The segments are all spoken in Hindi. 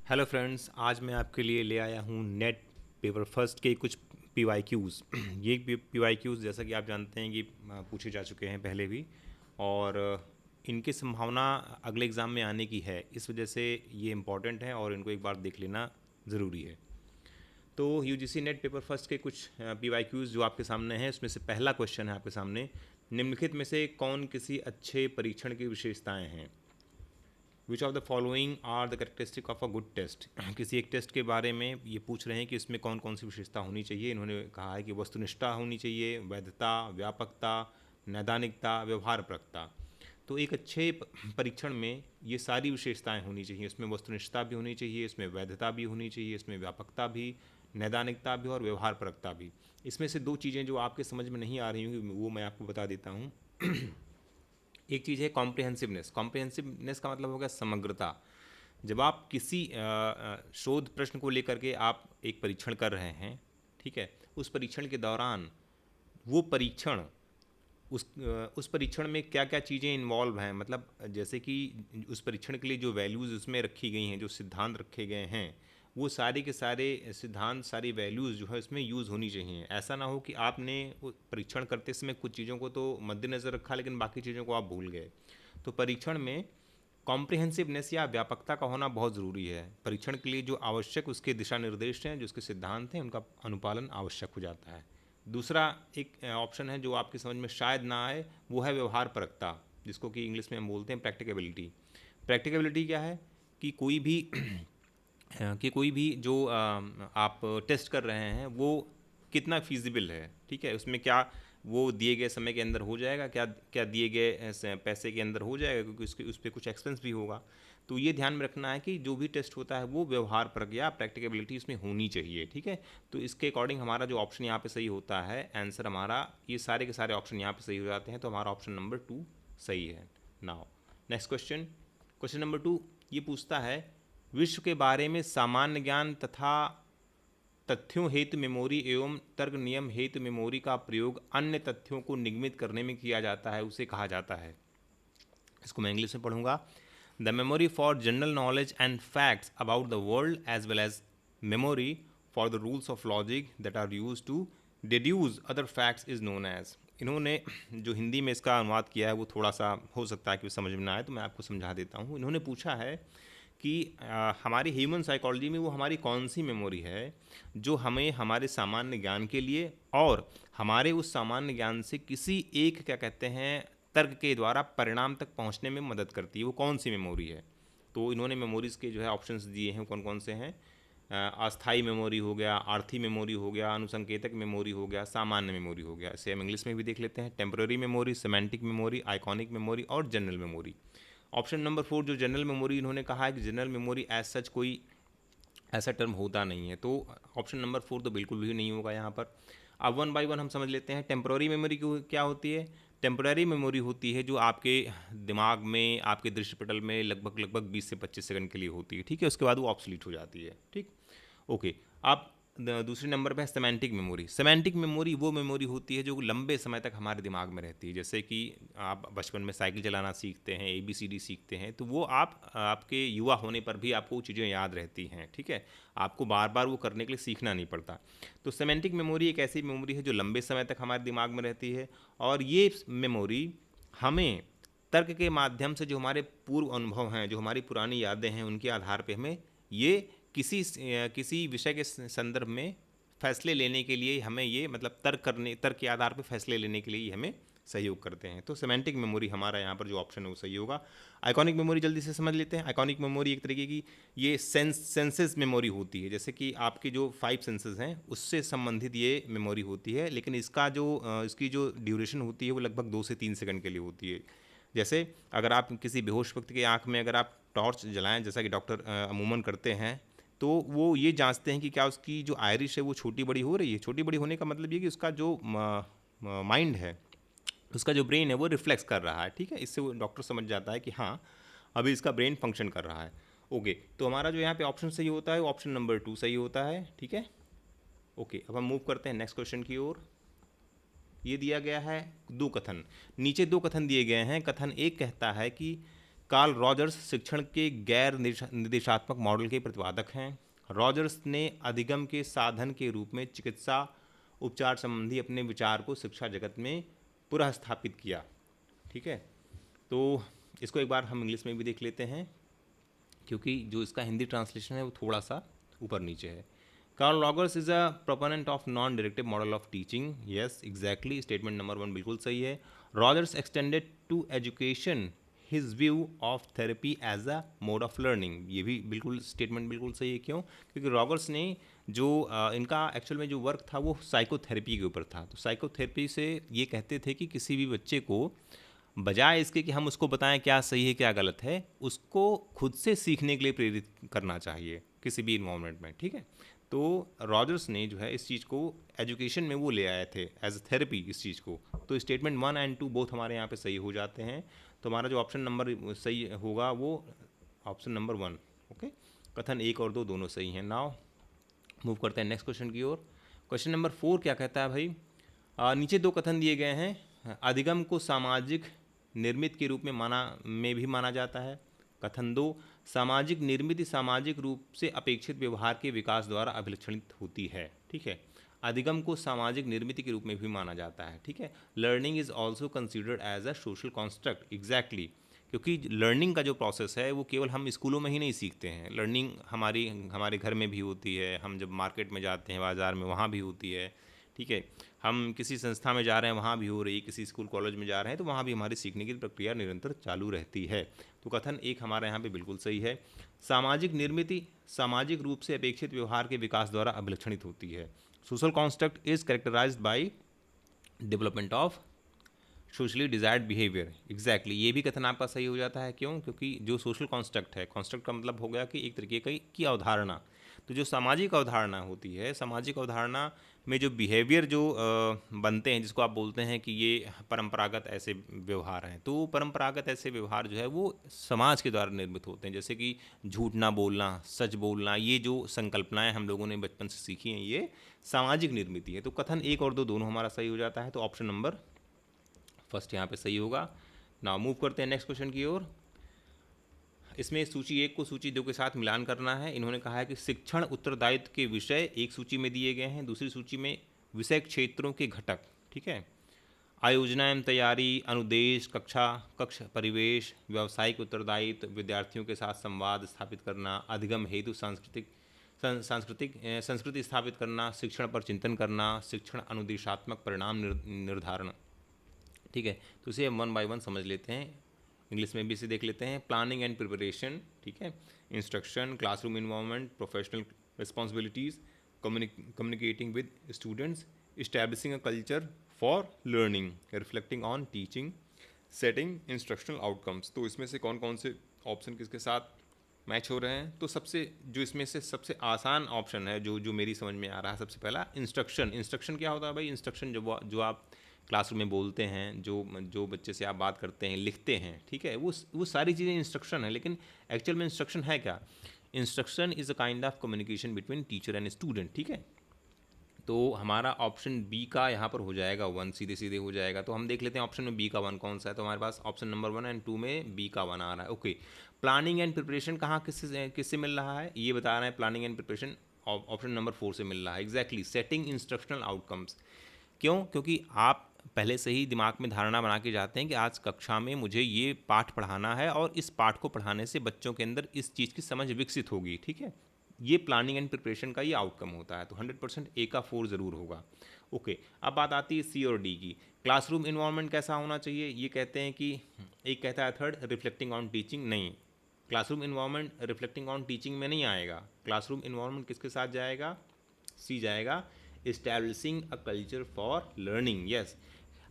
हेलो फ्रेंड्स, आज मैं आपके लिए ले आया हूँ नेट पेपर फर्स्ट के कुछ PYQs। ये PYQs जैसा कि आप जानते हैं कि पूछे जा चुके हैं पहले भी, और इनकी संभावना अगले एग्ज़ाम में आने की है। इस वजह से ये इम्पॉर्टेंट है और इनको एक बार देख लेना ज़रूरी है। तो UGC नेट पेपर फर्स्ट के कुछ PYQs जो आपके सामने हैं, उसमें से पहला क्वेश्चन है आपके सामने, निम्नलिखित में से कौन किसी अच्छे परीक्षण की विशेषताएं हैं। Which of the following are the characteristic of a good test. किसी एक टेस्ट के बारे में ये पूछ रहे हैं कि इसमें कौन कौन सी विशेषता होनी चाहिए। इन्होंने कहा है कि वस्तुनिष्ठता होनी चाहिए, वैधता, व्यापकता, नैदानिकता, व्यवहारपरकता। तो एक अच्छे परीक्षण में ये सारी विशेषताएं होनी चाहिए। इसमें वस्तुनिष्ठता भी होनी चाहिए, इसमें वैधता भी होनी चाहिए, इसमें व्यापकता भी, नैदानिकता भी और व्यवहारपरकता भी। इसमें से दो चीज़ें जो आपके समझ में नहीं आ रही होंगी वो मैं आपको बता देता हूँ। एक चीज़ है कॉम्प्रिहेंसिवनेस। कॉम्प्रिहेंसिवनेस का मतलब होगा समग्रता। जब आप किसी शोध प्रश्न को लेकर के आप एक परीक्षण कर रहे हैं, ठीक है, उस परीक्षण के दौरान वो परीक्षण उस परीक्षण में क्या क्या चीज़ें इन्वॉल्व हैं, मतलब जैसे कि उस परीक्षण के लिए जो वैल्यूज़ उसमें रखी गई हैं, जो सिद्धांत रखे गए हैं, वो सारे के सारे सिद्धांत, सारी वैल्यूज़ जो है उसमें यूज़ होनी चाहिए। ऐसा ना हो कि आपने वो परीक्षण करते समय कुछ चीज़ों को तो मद्देनज़र रखा लेकिन बाकी चीज़ों को आप भूल गए। तो परीक्षण में कॉम्प्रिहेंसिवनेस या व्यापकता का होना बहुत ज़रूरी है। परीक्षण के लिए जो आवश्यक उसके दिशा निर्देश हैं, जो उसके सिद्धांत हैं, उनका अनुपालन आवश्यक हो जाता है। दूसरा एक ऑप्शन है जो आपकी समझ में शायद ना आए, वो है व्यवहारपरकता, जिसको कि इंग्लिश में हम बोलते हैं प्रैक्टिकेबिलिटी। प्रैक्टिकेबिलिटी क्या है कि कोई भी जो आप टेस्ट कर रहे हैं वो कितना फीजिबल है, ठीक है, उसमें क्या वो दिए गए समय के अंदर हो जाएगा, क्या क्या दिए गए पैसे के अंदर हो जाएगा, क्योंकि उसके उस पर कुछ एक्सपेंस भी होगा। तो ये ध्यान में रखना है कि जो भी टेस्ट होता है वो व्यवहार परक या प्रैक्टिकेबिलिटी इसमें होनी चाहिए, ठीक है। तो इसके अकॉर्डिंग हमारा जो ऑप्शन यहाँ पे सही होता है, आंसर हमारा, ये सारे के सारे ऑप्शन यहाँ पे सही हो जाते हैं, तो हमारा ऑप्शन नंबर 2 सही है। Now next question, question number 2 ये पूछता है, विश्व के बारे में सामान्य ज्ञान तथा तथ्यों हेतु मेमोरी एवं तर्क नियम हेतु मेमोरी का प्रयोग अन्य तथ्यों को निगमित करने में किया जाता है, उसे कहा जाता है। इसको मैं इंग्लिश में पढ़ूंगा। The memory for general knowledge and facts about the world as well as memory for the rules of logic that are use to deduce other facts is known as. इन्होंने जो हिंदी में इसका अनुवाद किया है वो थोड़ा सा हो सकता है कि समझ में ना आए, तो मैं आपको समझा देता हूँ। इन्होंने पूछा है कि हमारी ह्यूमन साइकोलॉजी में वो हमारी कौन सी मेमोरी है जो हमें हमारे सामान्य ज्ञान के लिए और हमारे उस सामान्य ज्ञान से किसी एक, क्या कहते हैं, तर्क के द्वारा परिणाम तक पहुंचने में मदद करती है, वो कौन सी मेमोरी है। तो इन्होंने मेमोरीज़ के जो है ऑप्शंस दिए हैं, कौन कौन से हैं। अस्थाई मेमोरी हो गया, आर्थी मेमोरी हो गया, अनुसंकेतक मेमोरी हो गया, सामान्य मेमोरी हो गया। इसे हम इंग्लिश में भी देख लेते हैं। Temporary memory, semantic memory, iconic memory और जनरल मेमोरी। ऑप्शन नंबर 4 जो जनरल मेमोरी, इन्होंने कहा है कि जनरल मेमोरी एज सच कोई ऐसा टर्म होता नहीं है, तो ऑप्शन नंबर 4 तो बिल्कुल भी नहीं होगा यहाँ पर। अब वन बाय वन हम समझ लेते हैं। टेम्पररी मेमोरी क्या होती है। टेम्पररी मेमोरी होती है जो आपके दिमाग में, आपके दृष्टिपटल में लगभग लगभग 20 से 25 सेकंड के लिए होती है, ठीक है, उसके बाद वो ऑब्सोलीट हो जाती है, ठीक। ओके, आप दूसरे नंबर पे है सेमेंटिक मेमोरी। सेमेंटिक मेमोरी वो मेमोरी होती है जो लंबे समय तक हमारे दिमाग में रहती है। जैसे कि आप बचपन में साइकिल चलाना सीखते हैं, ABCD सीखते हैं, तो वो आपके युवा होने पर भी आपको वो चीज़ें याद रहती हैं, ठीक है, आपको बार बार वो करने के लिए सीखना नहीं पड़ता। तो सेमेंटिक मेमोरी एक ऐसी मेमोरी है जो लंबे समय तक हमारे दिमाग में रहती है, और ये मेमोरी हमें तर्क के माध्यम से, जो हमारे पूर्व अनुभव हैं, जो हमारी पुरानी यादें हैं, उनके आधार पे हमें ये किसी विषय के संदर्भ में फैसले लेने के लिए हमें ये, मतलब तर्क के आधार पर फैसले लेने के लिए हमें सहयोग करते हैं। तो सेमेंटिक मेमोरी हमारा यहाँ पर जो ऑप्शन है वो सही होगा। आइकॉनिक मेमोरी जल्दी से समझ लेते हैं। आइकॉनिक मेमोरी एक तरीके की ये सेंसेस मेमोरी होती है, जैसे कि आपकी जो 5 सेंसेस हैं उससे संबंधित ये मेमोरी होती है, लेकिन इसकी जो ड्यूरेशन होती है वो लगभग 2 से 3 सेकंड के लिए होती है। जैसे अगर आप किसी बेहोश व्यक्ति की आंख में अगर आप टॉर्च जलाएं, जैसा कि डॉक्टर अमूमन करते हैं, तो वो ये जांचते हैं कि क्या उसकी जो आयरिश है वो छोटी बड़ी हो रही है। छोटी बड़ी होने का मतलब ये कि उसका जो माइंड है, उसका जो ब्रेन है वो रिफ्लेक्स कर रहा है, ठीक है, इससे वो डॉक्टर समझ जाता है कि हाँ अभी इसका ब्रेन फंक्शन कर रहा है। ओके, तो हमारा जो यहाँ पे ऑप्शन सही होता है ऑप्शन नंबर 2 सही होता है, ठीक है। ओके, अब हम मूव करते हैं नेक्स्ट क्वेश्चन की ओर। ये दिया गया है दो कथन, नीचे दो कथन दिए गए हैं। कथन एक कहता है कि कार्ल रॉजर्स शिक्षण के गैर निर्देशात्मक मॉडल के प्रतिपादक हैं। रॉजर्स ने अधिगम के साधन के रूप में चिकित्सा उपचार संबंधी अपने विचार को शिक्षा जगत में पुनः स्थापित किया। ठीक है, तो इसको एक बार हम इंग्लिश में भी देख लेते हैं, क्योंकि जो इसका हिंदी ट्रांसलेशन है वो थोड़ा सा ऊपर नीचे है। Carl Rogers is a proponent of non directive model of teaching. Yes exactly, statement number 1 बिल्कुल सही है। Rogers extended to education his view of therapy as a mode of learning. ये भी बिल्कुल स्टेटमेंट बिल्कुल सही है। क्यों? क्योंकि रॉजर्स ने जो इनका एक्चुअल में जो वर्क था वो साइकोथेरेपी के ऊपर था। तो साइकोथेरेपी से ये कहते थे कि किसी भी बच्चे को बजाय इसके कि हम उसको बताएं क्या सही है क्या गलत है, उसको खुद से सीखने के लिए प्रेरित करना चाहिए किसी भी इन्वायरमेंट में। ठीक है, तो रॉजर्स ने जो है इस चीज़ को एजुकेशन में वो ले आए थे एज अ थेरेपी इस चीज़ को। तो स्टेटमेंट 1 और 2 बोथ हमारे यहाँ पे सही हो जाते हैं। तो हमारा जो ऑप्शन नंबर सही होगा वो ऑप्शन नंबर 1। ओके, कथन 1 और 2 दोनों सही हैं। नाउ मूव करते हैं नेक्स्ट क्वेश्चन की ओर। क्वेश्चन नंबर 4 क्या कहता है भाई? नीचे 2 कथन दिए गए हैं। अधिगम को सामाजिक निर्मित के रूप में भी माना जाता है। कथन 2, सामाजिक निर्मिति सामाजिक रूप से अपेक्षित व्यवहार के विकास द्वारा अभिलक्षणित होती है। ठीक है, अधिगम को सामाजिक निर्मिति के रूप में भी माना जाता है। ठीक है, learning is also considered as a social construct. Exactly, क्योंकि लर्निंग का जो प्रोसेस है वो केवल हम स्कूलों में ही नहीं सीखते हैं। लर्निंग हमारे घर में भी होती है, हम जब मार्केट में जाते हैं बाज़ार में वहाँ भी होती है। ठीक है, हम किसी संस्था में जा रहे हैं वहाँ भी हो रही है, किसी स्कूल कॉलेज में जा रहे हैं तो वहाँ भी हमारी सीखने की प्रक्रिया निरंतर चालू रहती है। तो कथन 1 हमारे यहाँ पे बिल्कुल सही है। सामाजिक निर्मिति सामाजिक रूप से अपेक्षित व्यवहार के विकास द्वारा अभिलक्षणित होती है। Social construct is characterised by development of socially desired behaviour. Exactly, ये भी कथन आपका सही हो जाता है। क्यों? क्योंकि जो सोशल कॉन्स्ट्रक्ट है, कॉन्स्ट्रक्ट का मतलब हो गया कि एक तरीके की अवधारणा। तो जो सामाजिक अवधारणा होती है, सामाजिक अवधारणा में जो बिहेवियर जो बनते हैं, जिसको आप बोलते हैं कि ये परंपरागत ऐसे व्यवहार हैं, तो परंपरागत ऐसे व्यवहार जो है वो समाज के द्वारा निर्मित होते हैं। जैसे कि झूठ ना बोलना, सच बोलना, ये जो संकल्पनाएं हम लोगों ने बचपन से सीखी हैं, ये सामाजिक निर्मित है। तो कथन 1 और 2 दोनों हमारा सही हो जाता है। तो ऑप्शन नंबर फर्स्ट यहाँ पे सही होगा। नाउ मूव करते हैं नेक्स्ट क्वेश्चन की ओर। इसमें सूची 1 को सूची 2 के साथ मिलान करना है। इन्होंने कहा है कि शिक्षण उत्तरदायित्व के विषय एक सूची में दिए गए हैं, दूसरी सूची में विषय क्षेत्रों के घटक। ठीक है, आयोजना एवं तैयारी, अनुदेश, कक्ष परिवेश, व्यावसायिक उत्तरदायित्व, विद्यार्थियों के साथ संवाद स्थापित करना, अधिगम हेतु संस्कृति स्थापित करना, शिक्षण पर चिंतन करना, शिक्षण अनुदेशात्मक परिणाम निर्धारण। ठीक है, तो इसे हम 1 बाय 1 समझ लेते हैं। इंग्लिश में भी इसे देख लेते हैं। प्लानिंग एंड प्रिपरेशन, ठीक है, instruction, classroom environment, professional responsibilities, communicating with students, establishing a culture for learning, reflecting on teaching, setting instructional outcomes. तो इसमें से कौन कौन से ऑप्शन किसके साथ मैच हो रहे हैं? तो जो इसमें से सबसे आसान ऑप्शन है जो मेरी समझ में आ रहा है, सबसे पहला इंस्ट्रक्शन। इंस्ट्रक्शन क्या होता है भाई? इंस्ट्रक्शन जो आप क्लासरूम में बोलते हैं, जो बच्चे से आप बात करते हैं, लिखते हैं, ठीक है, वो सारी चीज़ें इंस्ट्रक्शन है। लेकिन एक्चुअल में इंस्ट्रक्शन है क्या? Instruction is a kind of communication between teacher and student. ठीक है, तो हमारा ऑप्शन बी का यहाँ पर हो जाएगा 1, सीधे सीधे हो जाएगा। तो हम देख लेते हैं ऑप्शन में बी का 1 कौन सा है। तो हमारे पास ऑप्शन नंबर 1 एंड 2 में बी का 1 आ रहा है। ओके, प्लानिंग एंड प्रिपरेशन कहाँ किससे मिल रहा है? ये बता रहे हैं planning and preparation option number 4 से मिल रहा है। Exactly, setting instructional outcomes. क्यों? क्योंकि आप पहले से ही दिमाग में धारणा बना के जाते हैं कि आज कक्षा में मुझे ये पाठ पढ़ाना है और इस पाठ को पढ़ाने से बच्चों के अंदर इस चीज़ की समझ विकसित होगी। ठीक है, ये प्लानिंग एंड प्रिपरेशन का ये आउटकम होता है। तो 100% ए का 4 ज़रूर होगा। ओके, अब बात आती है सी और डी की। क्लासरूम इन्वायरमेंट कैसा होना चाहिए? ये कहते हैं कि एक कहता है थर्ड रिफ्लेक्टिंग ऑन टीचिंग। नहीं, classroom environment reflecting on teaching में नहीं आएगा। क्लासरूम इन्वायरमेंट किसके साथ जाएगा? सी जाएगा, establishing a culture for learning. Yes,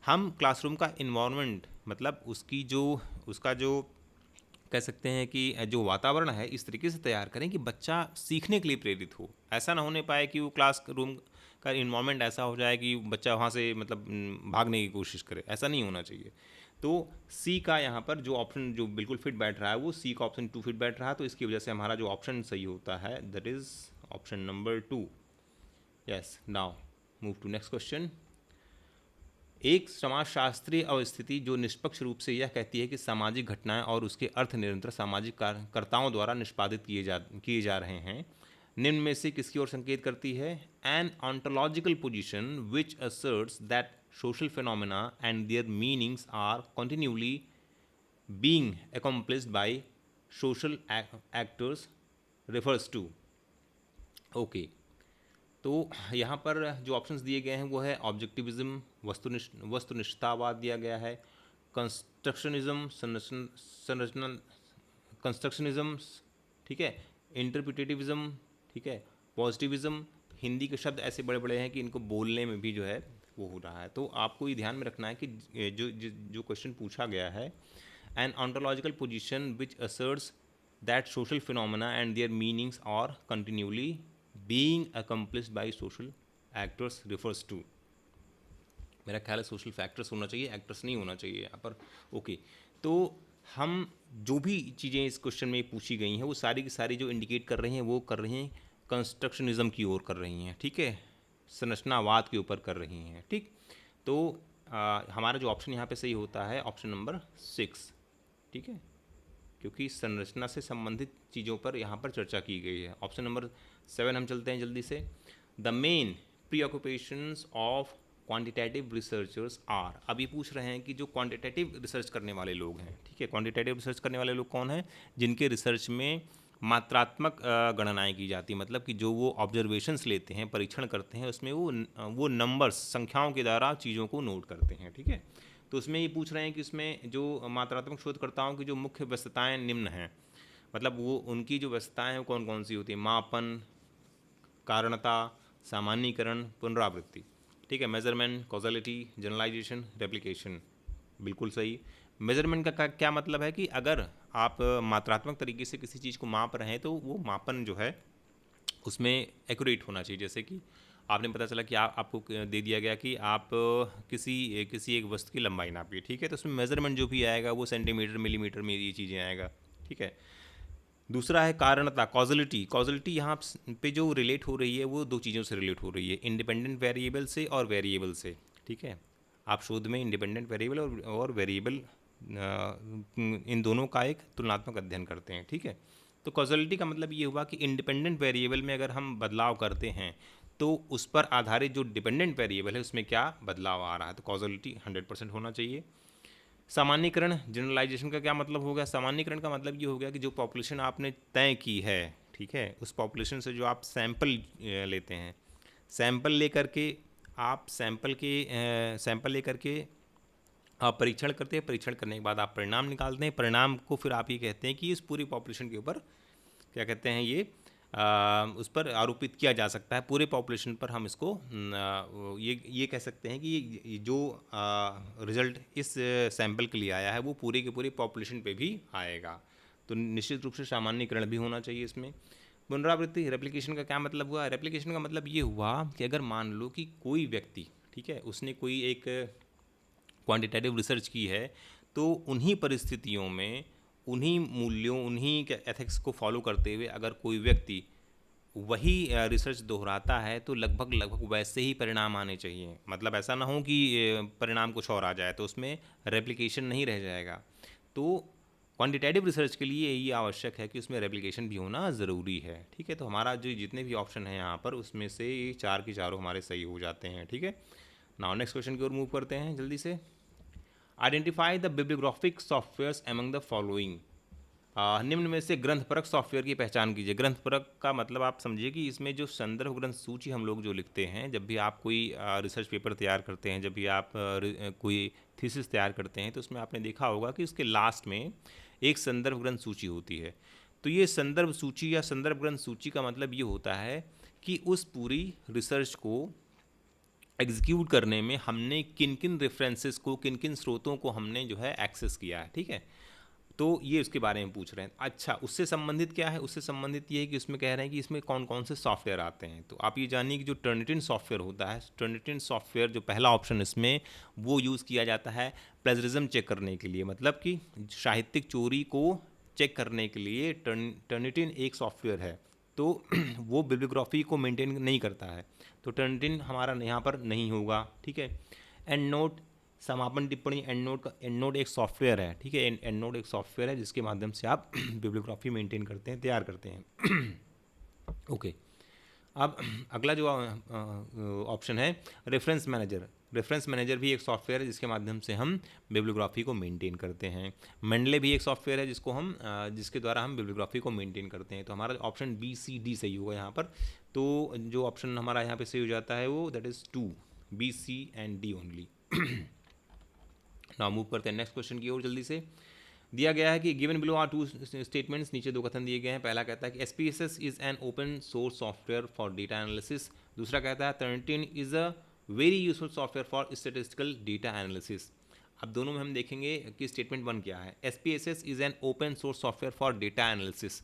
हम क्लासरूम का इन्वायरमेंट मतलब उसका जो कह सकते हैं कि जो वातावरण है इस तरीके से तैयार करें कि बच्चा सीखने के लिए प्रेरित हो। ऐसा ना होने पाए कि वो क्लास रूम का इन्वायरमेंट ऐसा हो जाए कि बच्चा वहाँ से मतलब भागने की कोशिश करे। ऐसा नहीं होना चाहिए। तो सी का यहाँ पर जो ऑप्शन जो बिल्कुल फिट बैठ रहा है वो सी का ऑप्शन 2 फिट बैठ रहा है। तो इसकी वजह से हमारा जो ऑप्शन सही होता है that is option number 2। Yes, now move to next question. एक समाजशास्त्रीय अवस्थिति जो निष्पक्ष रूप से यह कहती है कि सामाजिक घटनाएं और उसके अर्थ निरंतर सामाजिक कर्ताओं द्वारा निष्पादित किए जा रहे हैं, निम्न में से किसकी ओर संकेत करती है? An ontological position which asserts that social phenomena and their meanings are continually being accomplished by social actors refers to। Okay, तो यहाँ पर जो ऑप्शंस दिए गए हैं वो है ऑब्जेक्टिविज्म, वस्तुनिष्ठतावाद दिया गया है, कंस्ट्रक्शनिज्म, संरचना कंस्ट्रक्शनिज्म, ठीक है, इंटरप्रिटेटिविज्म, ठीक है, पॉजिटिविज्म। हिंदी के शब्द ऐसे बड़े बड़े हैं कि इनको बोलने में भी जो है वो हो रहा है। तो आपको ये ध्यान में रखना है कि जो क्वेश्चन पूछा गया है, an ontological position which asserts that social phenomena and their meanings are continually being accomplished by social actors refers to। मेरा ख्याल है सोशल फैक्टर्स होना चाहिए, एक्टर्स नहीं होना चाहिए यहाँ पर। ओके, तो हम जो भी चीज़ें इस क्वेश्चन में पूछी गई हैं वो सारी की सारी जो इंडिकेट कर रही हैं वो कर रही हैं कंस्ट्रक्शनिज्म की ओर कर रही हैं, ठीक है, संरचनावाद के ऊपर कर रही हैं, ठीक। तो हमारा जो ऑप्शन यहाँ पे सही होता है ऑप्शन नंबर 6, ठीक है, क्योंकि संरचना से संबंधित चीज़ों पर यहाँ पर चर्चा की गई है। ऑप्शन नंबर 7 हम चलते हैं जल्दी से। The main preoccupations of quantitative researchers are. अब ये पूछ रहे हैं कि जो क्वांटिटेटिव रिसर्च करने वाले लोग हैं, ठीक है, क्वांटिटेटिव रिसर्च करने वाले लोग कौन हैं? जिनके रिसर्च में मात्रात्मक गणनाएं की जाती है, मतलब कि जो वो ऑब्जर्वेशंस लेते हैं, परीक्षण करते हैं, उसमें वो नंबर्स, संख्याओं के द्वारा चीज़ों को नोट करते हैं, ठीक है। तो उसमें ये पूछ रहे हैं कि उसमें जो मात्रात्मक शोधकर्ताओं की जो मुख्य व्यस्तताएं निम्न हैं, मतलब वो उनकी जो व्यस्तताएं हैं वो कौन कौन सी होती है? मापन, कारणता, सामान्यीकरण, पुनरावृत्ति, ठीक है, मेजरमेंट, कॉजलिटी, जनरलाइजेशन, रेप्लिकेशन। बिल्कुल सही। मेजरमेंट का क्या मतलब है कि अगर आप मात्रात्मक तरीके से किसी चीज़ को माप रहे हैं तो वो मापन जो है उसमें एक्यूरेट होना चाहिए। जैसे कि आपने पता चला कि आपको दे दिया गया कि आप किसी एक वस्तु की लंबाई नापिए, ठीक है, तो उसमें मेजरमेंट जो भी आएगा वो सेंटीमीटर, मिलीमीटर में ये चीज़ें आएगा, ठीक है। दूसरा है कारणता, कॉजलिटी। कॉजलिटी यहाँ पे जो रिलेट हो रही है वो दो चीज़ों से रिलेट हो रही है, इंडिपेंडेंट वेरिएबल से और वेरिएबल से, ठीक है। आप शोध में इंडिपेंडेंट वेरिएबल और वेरिएबल इन दोनों का एक तुलनात्मक अध्ययन करते हैं, ठीक है। तो कॉजलिटी का मतलब ये हुआ कि इंडिपेंडेंट वेरिएबल में अगर हम बदलाव करते हैं तो उस पर आधारित जो डिपेंडेंट वेरिएबल है उसमें क्या बदलाव आ रहा है, तो कॉजलिटी 100% होना चाहिए। सामान्यीकरण, जनरलाइजेशन का क्या मतलब हो गया? सामान्यीकरण का मतलब ये हो गया कि जो पॉपुलेशन आपने तय की है, ठीक है, उस पॉपुलेशन से जो आप सैंपल लेते हैं, सैंपल लेकर के आप सैंपल लेकर के आप परीक्षण करते हैं, परीक्षण करने के बाद आप परिणाम निकालते हैं, परिणाम को फिर आप ये कहते हैं कि इस पूरी पॉपुलेशन के ऊपर क्या कहते हैं, ये उस पर आरोपित किया जा सकता है, पूरे पॉपुलेशन पर हम इसको ये कह सकते हैं कि ये जो रिज़ल्ट इस सैंपल के लिए आया है वो पूरे के पूरे पॉपुलेशन पे भी आएगा। तो निश्चित रूप से सामान्यीकरण भी होना चाहिए इसमें। पुनरावृत्ति, रेप्लिकेशन का क्या मतलब हुआ? रेप्लिकेशन का मतलब ये हुआ कि अगर मान लो कि कोई व्यक्ति, ठीक है, उसने कोई एक क्वांटिटेटिव रिसर्च की है, तो उन्हीं परिस्थितियों में, उन्हीं मूल्यों, उन्हीं के एथिक्स को फॉलो करते हुए अगर कोई व्यक्ति वही रिसर्च दोहराता है तो लगभग वैसे ही परिणाम आने चाहिए। मतलब ऐसा ना हो कि परिणाम कुछ और आ जाए, तो उसमें रेप्लिकेशन नहीं रह जाएगा। तो क्वांटिटेटिव रिसर्च के लिए ये आवश्यक है कि उसमें रेप्लिकेशन भी होना ज़रूरी है, ठीक है। तो हमारा जो जितने भी ऑप्शन हैं यहाँ पर उसमें से ये 4 के चारों हमारे सही हो जाते हैं, ठीक है। नाउ नेक्स्ट क्वेश्चन की ओर मूव करते हैं जल्दी से। Identify the bibliographic softwares among the following. निम्न में से ग्रंथपरक सॉफ्टवेयर की पहचान कीजिए। ग्रंथपरक का मतलब आप समझिए कि इसमें जो संदर्भ ग्रंथ सूची हम लोग जो लिखते हैं, जब भी आप कोई रिसर्च पेपर तैयार करते हैं, जब भी आप कोई थीसिस तैयार करते हैं, तो उसमें आपने देखा होगा कि उसके लास्ट में एक संदर्भ ग्रंथ सूची होती है। तो ये संदर्भ सूची या संदर्भ ग्रंथ सूची का मतलब ये होता है कि उस पूरी रिसर्च को एग्जीक्यूट करने में हमने किन किन रेफरेंसेस को, किन किन स्रोतों को हमने जो है एक्सेस किया है, ठीक है। तो ये उसके बारे में पूछ रहे हैं। अच्छा, उससे संबंधित क्या है? उससे संबंधित ये है कि उसमें कह रहे हैं कि इसमें कौन कौन से सॉफ्टवेयर आते हैं। तो आप ये जानिए कि जो टर्निटिन सॉफ्टवेयर होता है, टर्निटिन सॉफ्टवेयर जो पहला ऑप्शन इसमें वो यूज़ किया जाता है प्लेजरिज्म चेक करने के लिए, मतलब कि साहित्यिक चोरी को चेक करने के लिए टर्निटिन एक सॉफ्टवेयर है। तो वो बिब्लियोग्राफी को मेंटेन नहीं करता है, तो टर्निटिन हमारा यहाँ पर नहीं होगा, ठीक है। एंड नोट, समापन टिप्पणी। एंड नोट एक सॉफ्टवेयर है, ठीक है। एंड नोट एक सॉफ्टवेयर है जिसके माध्यम से आप बिब्लियोग्राफी मेंटेन करते हैं, तैयार करते हैं। ओके अब अगला जो ऑप्शन है रेफरेंस मैनेजर। रेफरेंस मैनेजर भी एक सॉफ्टवेयर है जिसके माध्यम से हम बिब्लियोग्राफी को मेंटेन करते हैं। मेंडले भी एक सॉफ्टवेयर है जिसके द्वारा हम बिब्लियोग्राफी को मेंटेन करते हैं। तो हमारा ऑप्शन बी सी डी सही होगा यहाँ पर। तो जो ऑप्शन हमारा यहाँ पे सही हो जाता है वो that is 2, B C and D only. Now move करते हैं नेक्स्ट क्वेश्चन की ओर जल्दी से। दिया गया है कि given below are two statements, नीचे दो कथन दिए गए हैं। पहला कहता है कि SPSS is an open source software for data analysis. दूसरा कहता है Turnitin is a very useful software for statistical data analysis. अब दोनों में हम देखेंगे कि स्टेटमेंट 1 क्या है। SPSS is an open source software for data analysis.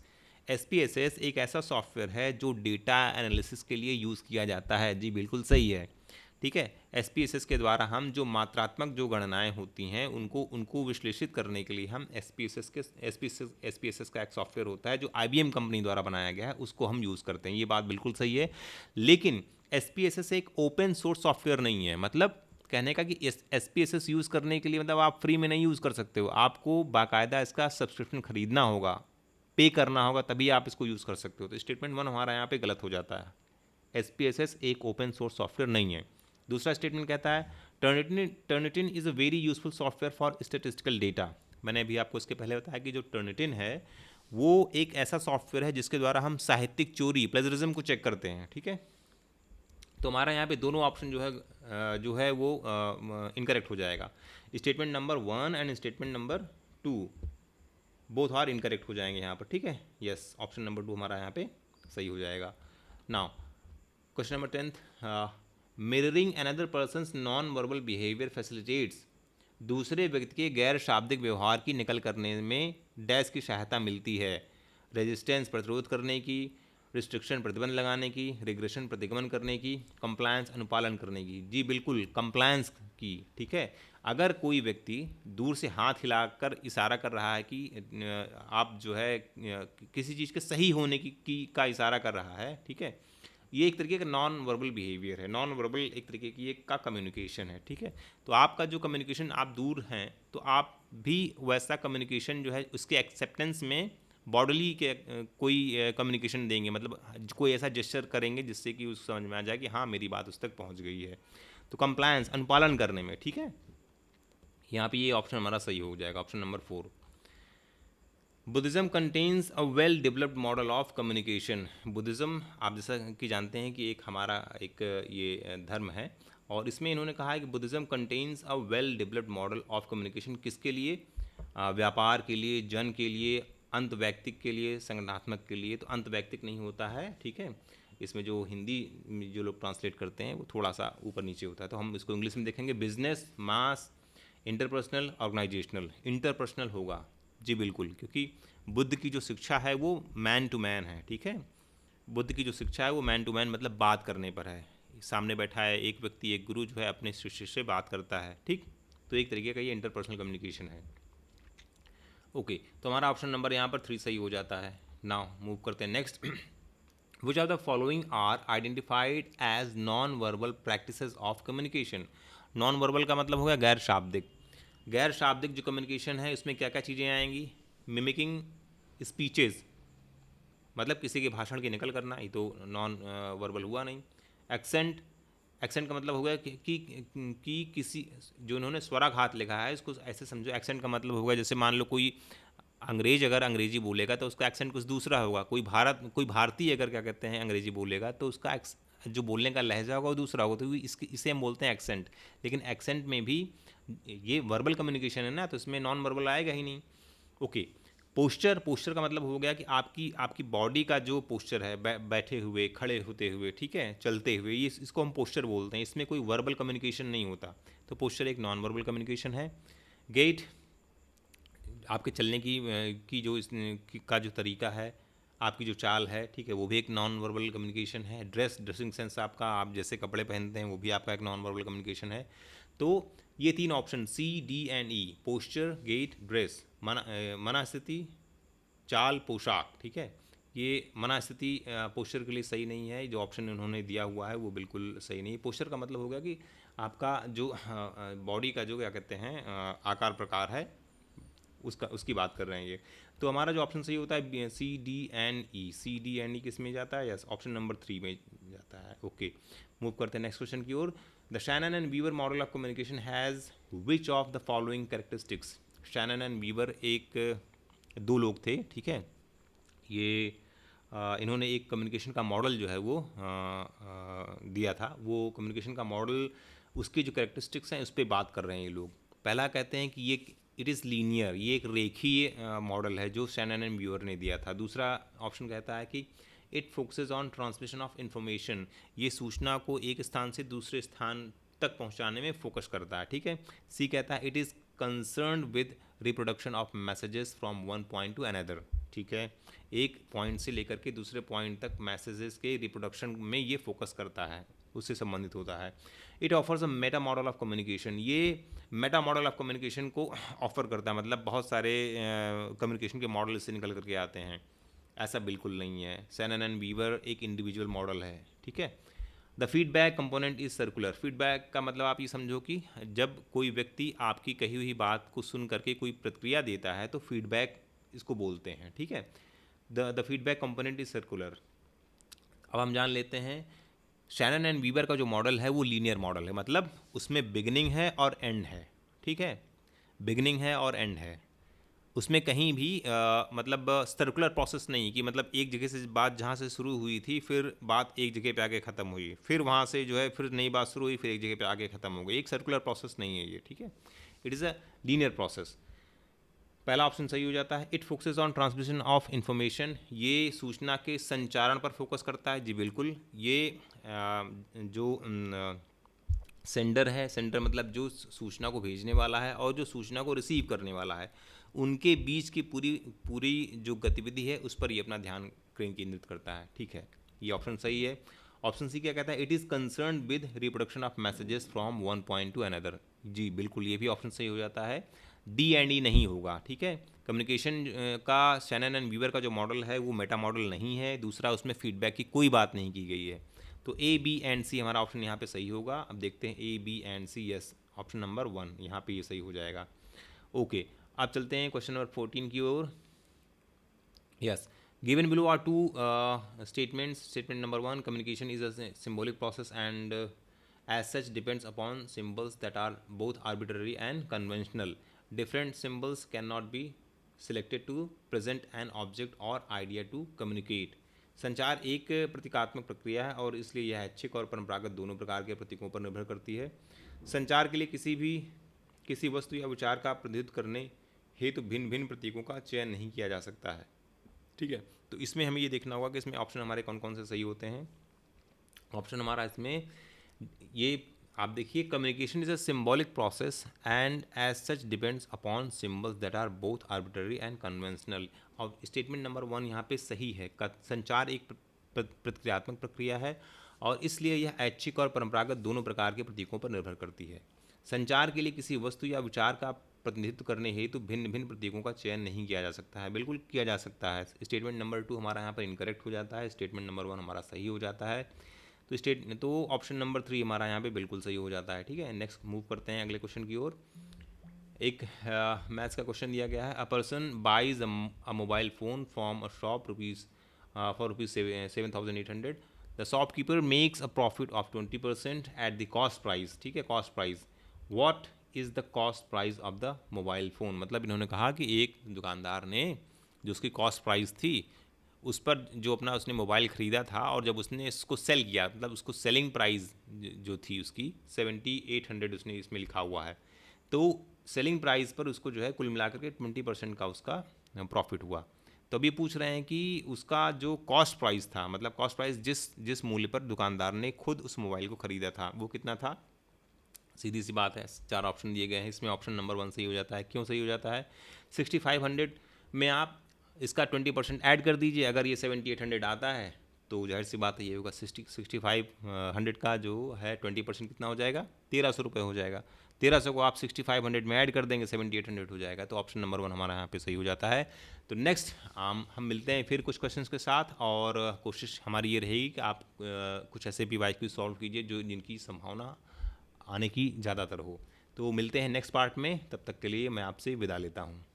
SPSS एक ऐसा सॉफ्टवेयर है जो डेटा एनालिसिस के लिए यूज़ किया जाता है। जी बिल्कुल सही है, ठीक है। SPSS के द्वारा हम जो मात्रात्मक जो गणनाएं होती हैं उनको विश्लेषित करने के लिए हम SPSS का एक सॉफ्टवेयर होता है जो IBM कंपनी द्वारा बनाया गया है, उसको हम यूज़ करते हैं। ये बात बिल्कुल सही है। लेकिन SPSS एक ओपन सोर्स सॉफ्टवेयर नहीं है। मतलब कहने का कि SPSS यूज़ करने के लिए मतलब आप फ्री में नहीं यूज़ कर सकते हो, आपको बाकायदा इसका सब्सक्रिप्शन खरीदना होगा, पे करना होगा, तभी आप इसको यूज़ कर सकते हो। तो स्टेटमेंट 1 हमारा यहाँ पे गलत हो जाता है। SPSS एक ओपन सोर्स सॉफ्टवेयर नहीं है। दूसरा स्टेटमेंट कहता है Turnitin is a very useful software for statistical data. मैंने अभी आपको इसके पहले बताया कि जो टर्निटिन है वो एक ऐसा सॉफ्टवेयर है जिसके द्वारा हम साहित्यिक चोरी, प्लेजरिज्म को चेक करते हैं, ठीक है। तो हमारा यहाँ पे दोनों ऑप्शन जो है वो इनकरेक्ट हो जाएगा। Statement number 1 and statement number 2 both are incorrect हो जाएंगे यहाँ पर, ठीक है। यस, ऑप्शन नंबर 2 हमारा यहाँ पे सही हो जाएगा। Now question number 10, mirroring another persons non verbal behaviour facilitates. दूसरे व्यक्ति के गैर शाब्दिक व्यवहार की नकल करने में डैश की सहायता मिलती है। रेजिस्टेंस प्रतिरोध करने की, रिस्ट्रिक्शन प्रतिबंध लगाने की, रिग्रेशन प्रतिगमन करने की, कंप्लायंस अनुपालन करने की। जी बिल्कुल, कंप्लायंस की, ठीक है। अगर कोई व्यक्ति दूर से हाथ हिलाकर इशारा कर रहा है कि आप जो है किसी चीज़ के सही होने का इशारा कर रहा है, ठीक है, ये एक तरीके का नॉन वर्बल बिहेवियर है। नॉन वर्बल एक तरीके की एक का कम्युनिकेशन है, ठीक है। तो आपका जो कम्युनिकेशन, आप दूर हैं तो आप भी वैसा कम्युनिकेशन जो है उसके एक्सेप्टेंस में बॉडली के कोई कम्युनिकेशन देंगे, मतलब कोई ऐसा जेस्चर करेंगे जिससे कि उस समझ में आ जाए कि हाँ मेरी बात उस तक पहुंच गई है। तो कंप्लायंस, अनुपालन करने में, ठीक है। यहाँ पे ये ऑप्शन हमारा सही हो जाएगा, option number 4। Buddhism contains a well developed model of communication. Buddhism आप जैसा कि जानते हैं कि एक हमारा एक ये धर्म है, और इसमें इन्होंने कहा है कि Buddhism contains a well developed model of communication. किसके लिए? व्यापार के लिए, जन के लिए, अंत व्यक्तिक के लिए, संगठनात्मक के लिए। तो अंत व्यक्तिक नहीं होता है, ठीक है। इसमें जो हिंदी जो लोग ट्रांसलेट करते हैं वो थोड़ा सा ऊपर नीचे होता है, तो हम इसको इंग्लिश में देखेंगे। बिजनेस, मास, इंटरपर्सनल, ऑर्गेनाइजेशनल। इंटरपर्सनल होगा, जी बिल्कुल, क्योंकि बुद्ध की जो शिक्षा है वो मैन टू मैन है, ठीक है। बुद्ध की जो शिक्षा है वो मैन टू मैन मतलब बात करने पर है। सामने बैठा है एक व्यक्ति, एक गुरु जो है अपने शिष्य से बात करता है, ठीक। तो एक तरीके का ये इंटरपर्सनल कम्युनिकेशन है। ओके, तो हमारा ऑप्शन नंबर यहाँ पर 3 सही हो जाता है। नाउ मूव करते हैं next. Which are the following are identified as non verbal practices of communication. Non verbal का मतलब हो गया गैर शाब्दिक। गैर शाब्दिक जो कम्युनिकेशन है उसमें क्या क्या चीज़ें आएंगी? मिमिकिंग स्पीचेस, मतलब किसी के भाषण की नकल करना, ये तो नॉन वर्बल हुआ नहीं। एक्सेंट, एक्सेंट का मतलब हो गया कि किसी, जो उन्होंने स्वराघात लिखा है इसको ऐसे समझो। एक्सेंट का मतलब होगा जैसे मान लो कोई अंग्रेज अगर अंग्रेजी बोलेगा तो उसका एक्सेंट कुछ दूसरा होगा। कोई भारतीय अगर क्या कहते हैं अंग्रेजी बोलेगा तो उसका जो बोलने का लहजा होगा वो दूसरा होगा। तो इसे हम बोलते हैं एक्सेंट। लेकिन एक्सेंट में भी ये वर्बल कम्युनिकेशन है ना, तो इसमें नॉन वर्बल आएगा ही नहीं। ओके, पोस्चर, पोस्चर का मतलब हो गया कि आपकी बॉडी का जो पोस्चर है, बैठे हुए, खड़े होते हुए, ठीक है, चलते हुए, ये इसको हम पोस्चर बोलते हैं। इसमें कोई वर्बल कम्युनिकेशन नहीं होता, तो पोस्चर एक नॉन वर्बल कम्युनिकेशन है। गेट, आपके चलने की जो का जो तरीका है, आपकी जो चाल है, ठीक है, वो भी एक नॉन वर्बल कम्युनिकेशन है। ड्रेसिंग सेंस आपका, आप जैसे कपड़े पहनते हैं वो भी आपका एक नॉन वर्बल कम्युनिकेशन है। तो ये 3 option C, D and E, posture, gait, dress, मना स्थिति, चाल, पोशाक, ठीक है, ये मना स्थिति पोस्चर के लिए सही नहीं है। जो ऑप्शन उन्होंने दिया हुआ है वो बिल्कुल सही नहीं है। पोस्चर का मतलब हो गया कि आपका जो बॉडी का जो क्या कहते हैं आकार प्रकार है, उसकी बात कर रहे हैं ये। तो हमारा जो ऑप्शन सही होता है CDNE। CDNE किस में जाता है? यस, ऑप्शन नंबर 3 में जाता है। ओके, मूव करते हैं नेक्स्ट क्वेश्चन की ओर। The Shannon and Weaver model of communication has which of the following characteristics. Shannon and Weaver दो लोग थे, ठीक है। ये इन्होंने एक कम्युनिकेशन का मॉडल जो है वो दिया था। वो कम्युनिकेशन का मॉडल, उसकी जो कैरेक्टरिस्टिक्स हैं उस पर बात कर रहे हैं ये लोग। पहला कहते हैं कि ये इट इज़ लीनियर, ये एक रेखीय मॉडल है जो शैनन एंड व्यूअर ने दिया था। दूसरा ऑप्शन कहता है कि it focuses on transmission of information, ये सूचना को एक स्थान से दूसरे स्थान तक पहुंचाने में फोकस करता है, ठीक है। सी कहता है it is concern with reproduction of messages from one point to another, ठीक है। एक पॉइंट से लेकर के दूसरे पॉइंट तक मैसेजेस के रिप्रोडक्शन में ये फोकस करता है, उससे संबंधित होता है। It offers a Meta model of communication, ये मेटा मॉडल ऑफ कम्युनिकेशन को ऑफर करता है, मतलब बहुत सारे कम्युनिकेशन के मॉडल इससे निकल करके आते हैं। ऐसा बिल्कुल नहीं है। शैनन एंड वीवर एक इंडिविजुअल मॉडल है, ठीक है। The feedback component is circular. Feedback का मतलब आप ये समझो कि जब कोई व्यक्ति आपकी कही हुई बात को सुन करके कोई प्रतिक्रिया देता है तो फीडबैक इसको बोलते हैं, ठीक है। The feedback component is circular. अब हम जान लेते हैं शैनन एंड वीवर का जो मॉडल है वो लीनियर मॉडल है, मतलब उसमें बिगिनिंग है और एंड है, ठीक है। बिगिनिंग है और एंड है, उसमें कहीं भी मतलब सर्कुलर प्रोसेस नहीं कि मतलब एक जगह से बात जहाँ से शुरू हुई थी फिर बात एक जगह पे आके ख़त्म हुई, फिर वहाँ से जो है फिर नई बात शुरू हुई, फिर एक जगह पे आके ख़त्म हो गई। एक सर्कुलर प्रोसेस नहीं है ये, ठीक है। It is a linear process. पहला ऑप्शन सही हो जाता है। It focuses on transmission of information, ये सूचना के संचारण पर फोकस करता है। जी बिल्कुल, ये जो सेंडर है, सेंडर मतलब जो सूचना को भेजने वाला है और जो सूचना को रिसीव करने वाला है, उनके बीच की पूरी पूरी जो गतिविधि है उस पर ये अपना ध्यान केंद्रित करता है, ठीक है। ये ऑप्शन सही है। ऑप्शन सी क्या कहता है? It is concern with reproduction of messages from one point to another. जी बिल्कुल, ये भी ऑप्शन सही हो जाता है। डी एंड ई नहीं होगा, ठीक है। कम्युनिकेशन का शैनन एंड वीवर का जो मॉडल है वो मेटा मॉडल नहीं है। दूसरा, उसमें फीडबैक की कोई बात नहीं की गई है। तो ए बी एंड सी हमारा ऑप्शन यहाँ पे सही होगा। अब देखते हैं A B and C. Yes, option number 1 यहाँ पे ये सही हो जाएगा। ओके, अब चलते हैं क्वेश्चन नंबर 14 की ओर। Yes, given below are two statements. Statement number 1, communication is a symbolic process and as such depends upon symbols that are both arbitrary and conventional. Different symbols cannot be selected to present an object or idea to communicate. संचार एक प्रतीकात्मक प्रक्रिया है और इसलिए यह ऐच्छिक और परंपरागत दोनों प्रकार के प्रतीकों पर निर्भर करती है। संचार के लिए किसी वस्तु या विचार का प्रतिनिधित्व करने हेतु भिन्न भिन्न प्रतीकों का चयन नहीं किया जा सकता है, ठीक है। तो इसमें हमें ये देखना होगा कि इसमें ऑप्शन हमारे कौन कौन से सही होते हैं। ऑप्शन हमारा इसमें ये आप देखिए, communication is a symbolic process and as such depends upon symbols that are both arbitrary and conventional. और स्टेटमेंट नंबर 1 यहाँ पे सही है। संचार एक प्रतिक्रियात्मक प्रक्रिया है और इसलिए यह ऐच्छिक और परंपरागत दोनों प्रकार के प्रतीकों पर निर्भर करती है। संचार के लिए किसी वस्तु या विचार का प्रतिनिधित्व करने हेतु भिन्न भिन्न प्रतीकों का चयन नहीं किया जा सकता है। बिल्कुल किया जा सकता है। स्टेटमेंट नंबर 2 हमारा यहाँ पर इनकरेक्ट हो जाता है। स्टेटमेंट नंबर 1 हमारा सही हो जाता है। तो ऑप्शन नंबर 3 हमारा यहाँ पे बिल्कुल सही हो जाता है, ठीक है। नेक्स्ट मूव करते हैं अगले क्वेश्चन की ओर। एक मैथ्स का क्वेश्चन दिया गया है। A person buys a mobile phone from a shop for rupees 7,800। The shopkeeper makes a profit of 20% at the cost price, ठीक है, cost price. What is the cost price of the mobile phone. मतलब इन्होंने कहा कि एक दुकानदार ने जो उसकी कॉस्ट प्राइस थी उस पर जो अपना उसने मोबाइल ख़रीदा था और जब उसने इसको सेल किया, मतलब उसको सेलिंग प्राइस जो थी उसकी 7,800 उसने इसमें लिखा हुआ है। तो सेलिंग प्राइस पर उसको जो है कुल मिलाकर के 20% का उसका प्रॉफिट हुआ। तो अब ये पूछ रहे हैं कि उसका जो कॉस्ट प्राइस था, मतलब कॉस्ट प्राइस जिस मूल्य पर दुकानदार ने खुद उस मोबाइल को ख़रीदा था वो कितना था। सीधी सी बात है, 4 ऑप्शन दिए गए हैं, इसमें ऑप्शन नंबर 1 सही हो जाता है। क्यों सही हो जाता है? 6500 में आप इसका 20% ऐड कर दीजिए। अगर ये 7800 आता है तो जाहिर सी बात है ये होगा 6500 का जो है 20% कितना हो जाएगा, 1300 रुपये हो जाएगा। 1300 को आप 6500 में ऐड कर देंगे, 7800 हो जाएगा। तो ऑप्शन नंबर 1 हमारा यहाँ पे सही हो जाता है। तो नेक्स्ट हम मिलते हैं फिर कुछ क्वेश्चंस के साथ, और कोशिश हमारी ये रहेगी कि आप कुछ ऐसे भी वाइज क्विज सॉल्व कीजिए जो जिनकी संभावना आने की ज़्यादातर हो। तो मिलते हैं नेक्स्ट पार्ट में, तब तक के लिए मैं आपसे विदा लेता हूँ।